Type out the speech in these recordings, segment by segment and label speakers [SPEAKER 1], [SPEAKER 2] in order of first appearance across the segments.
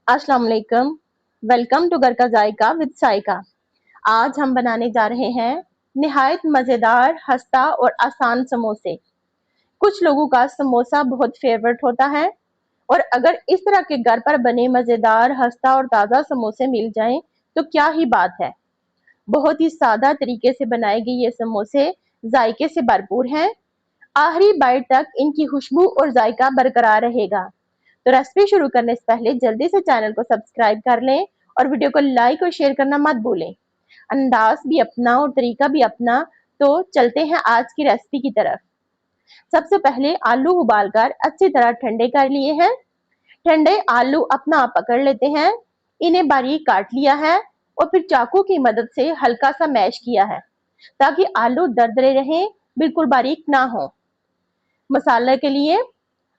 [SPEAKER 1] अस्सलाम वालेकुम। Welcome to घर का जायका विद साइका। आज हम बनाने जा रहे हैं निहायत मज़ेदार, हस्ता और आसान समोसे। कुछ लोगों का समोसा बहुत फेवरेट होता है और अगर इस तरह के घर पर बने मज़ेदार, हस्ता और ताज़ा समोसे मिल जाएं तो क्या ही बात है। बहुत ही सादा तरीके से बनाए गए ये समोसे जायके से भरपूर हैं। आखिरी बाइट तक इनकी खुशबू और जायका बरकरार रहेगा। तो रेसिपी शुरू करने से पहले जल्दी से चैनल को सब्सक्राइब कर लें और वीडियो को लाइक और शेयर करना मत भूलें। अंदाज भी अपना और तरीका भी अपना। तो चलते हैं आज की रेसिपी की तरफ। सबसे पहले आलू उबालकर अच्छी तरह ठंडे कर लिए हैं। ठंडे आलू अपना आप पकड़ लेते हैं। इन्हें बारीक काट लिया है और फिर चाकू की मदद से हल्का सा मैश किया है ताकि आलू दरदरे रहें, बिल्कुल बारीक ना हो। मसाले के लिए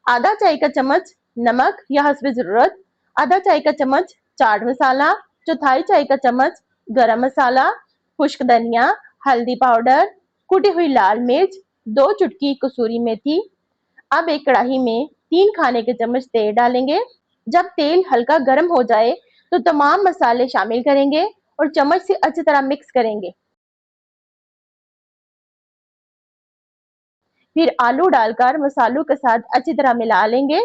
[SPEAKER 1] आधा चाय का चम्मच नमक या हस्बे जरूरत, आधा चाय का चम्मच चाट मसाला, चौथाई चाय का चम्मच गरम मसाला, खुश्क धनिया, हल्दी पाउडर, कुटी हुई लाल मिर्च, 2 चुटकी कसूरी मेथी। अब एक कढ़ाई में 3 खाने के चम्मच तेल डालेंगे। जब तेल हल्का गर्म हो जाए तो तमाम मसाले शामिल करेंगे और चम्मच से अच्छी तरह मिक्स करेंगे। फिर आलू डालकर मसालों के साथ अच्छी तरह मिला लेंगे।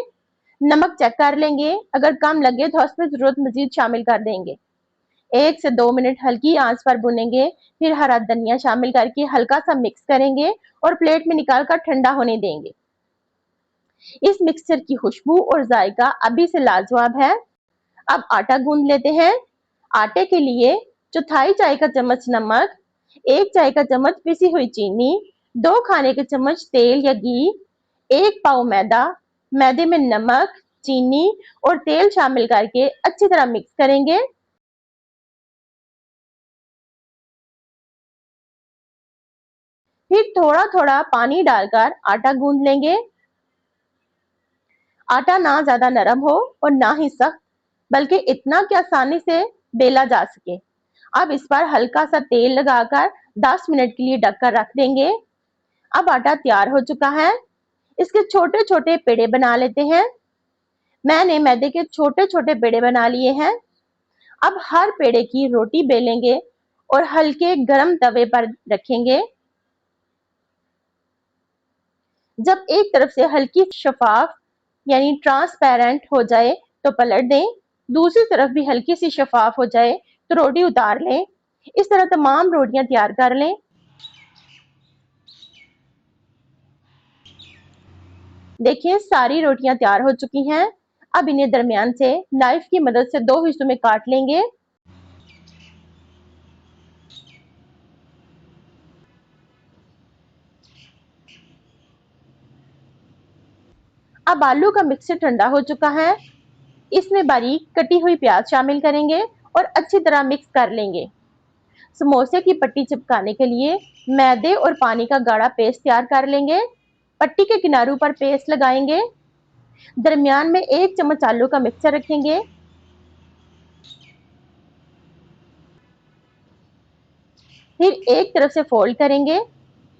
[SPEAKER 1] नमक चेक कर लेंगे, अगर कम लगे तो उसमें जरूरत मजीद शामिल कर देंगे। 1 से 2 मिनट हल्की आंच पर भुनेंगे। फिर हरा धनिया शामिल करके हल्का सा मिक्स करेंगे और प्लेट में निकाल कर ठंडा होने देंगे। इस मिक्सचर की खुशबू और जायका अभी से लाजवाब है। अब आटा गूंद लेते हैं। आटे के लिए चौथाई चाय का चम्मच नमक, 1 चाय का चम्मच पिसी हुई चीनी, 2 खाने के चम्मच तेल या घी, 1 पाव मैदा। मैदे में नमक, चीनी और तेल शामिल करके अच्छी तरह मिक्स करेंगे। फिर थोड़ा थोड़ा पानी डालकर आटा गूंद लेंगे। आटा ना ज्यादा नरम हो और ना ही सख्त, बल्कि इतना कि आसानी से बेला जा सके। अब इस पर हल्का सा तेल लगाकर 10 मिनट के लिए ढककर रख देंगे। अब आटा तैयार हो चुका है। इसके छोटे छोटे पेड़े बना लेते हैं। मैंने मैदे के छोटे छोटे पेड़े बना लिए हैं। अब हर पेड़े की रोटी बेलेंगे और हल्के गरम तवे पर रखेंगे। जब एक तरफ से हल्की शफाफ यानी ट्रांसपेरेंट हो जाए तो पलट दें। दूसरी तरफ भी हल्की सी शफाफ हो जाए तो रोटी उतार लें। इस तरह तमाम रोटियां तैयार कर लें। देखिए सारी रोटियां तैयार हो चुकी हैं। अब इन्हें दरमियान से नाइफ की मदद से 2 हिस्सों में काट लेंगे। अब आलू का मिक्सचर ठंडा हो चुका है। इसमें बारीक कटी हुई प्याज शामिल करेंगे और अच्छी तरह मिक्स कर लेंगे। समोसे की पट्टी चिपकाने के लिए मैदे और पानी का गाढ़ा पेस्ट तैयार कर लेंगे। पट्टी के किनारों पर पेस्ट लगाएंगे। दरमियान में 1 चम्मच आलू का मिक्सचर रखेंगे। फिर एक तरफ से फोल्ड करेंगे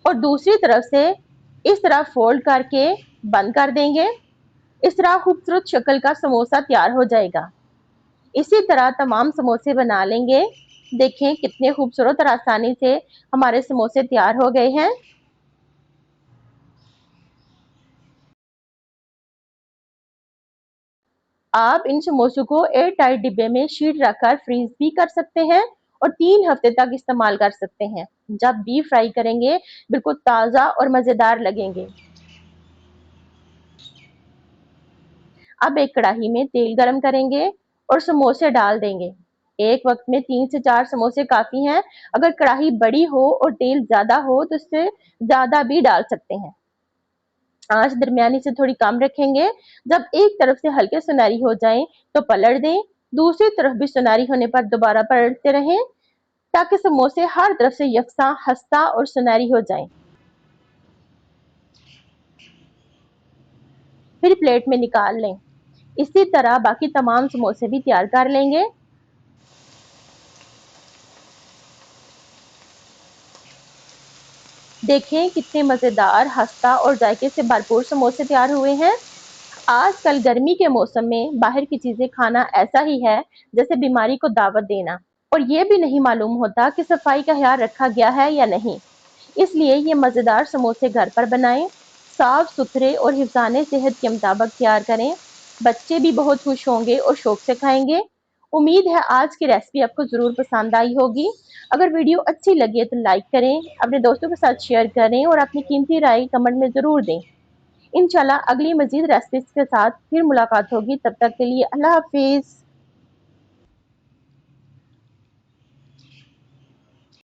[SPEAKER 1] और दूसरी तरफ से इस तरह फोल्ड करके बंद कर देंगे। इस तरह खूबसूरत शक्ल का समोसा तैयार हो जाएगा। इसी तरह तमाम समोसे बना लेंगे। देखें कितने खूबसूरत और आसानी से हमारे समोसे तैयार हो गए हैं। आप इन समोसों को एयर टाइट डिब्बे में शीट रखकर फ्रीज भी कर सकते हैं और 3 हफ्ते तक इस्तेमाल कर सकते हैं। जब भी फ्राई करेंगे बिल्कुल ताज़ा और मज़ेदार लगेंगे। अब एक कढ़ाई में तेल गरम करेंगे और समोसे डाल देंगे। एक वक्त में 3 से 4 समोसे काफ़ी हैं। अगर कढ़ाई बड़ी हो और तेल ज़्यादा हो तो इससे ज़्यादा भी डाल सकते हैं। आंच दरमियानी से थोड़ी कम रखेंगे। जब एक तरफ से हल्के सुनहरी हो जाए तो पलट दें। दूसरी तरफ भी सुनहरी होने पर दोबारा पलटते रहें ताकि समोसे हर तरफ से यकसा, खस्ता और सुनहरी हो जाएं। फिर प्लेट में निकाल लें। इसी तरह बाकी तमाम समोसे भी तैयार कर लेंगे। देखें कितने मजेदार, खस्ता और जायके से भरपूर समोसे तैयार हुए हैं। आजकल गर्मी के मौसम में बाहर की चीजें खाना ऐसा ही है जैसे बीमारी को दावत देना, और ये भी नहीं मालूम होता कि सफाई का ख्याल रखा गया है या नहीं। इसलिए ये मजेदार समोसे घर पर बनाएं, साफ सुथरे और हिफ्ज़ाने सेहत के मुताबिक तैयार करें। बच्चे भी बहुत खुश होंगे और शौक से खाएंगे। उम्मीद है आज की रेसिपी आपको जरूर पसंद आई होगी। अगर वीडियो अच्छी लगे तो लाइक करें, अपने दोस्तों के साथ शेयर करें और अपनी कीमती राय कमेंट में जरूर दें। इंशाल्लाह अगली मजीद रेसिपीज के साथ फिर मुलाकात होगी। तब तक के लिए अल्लाह हाफिज।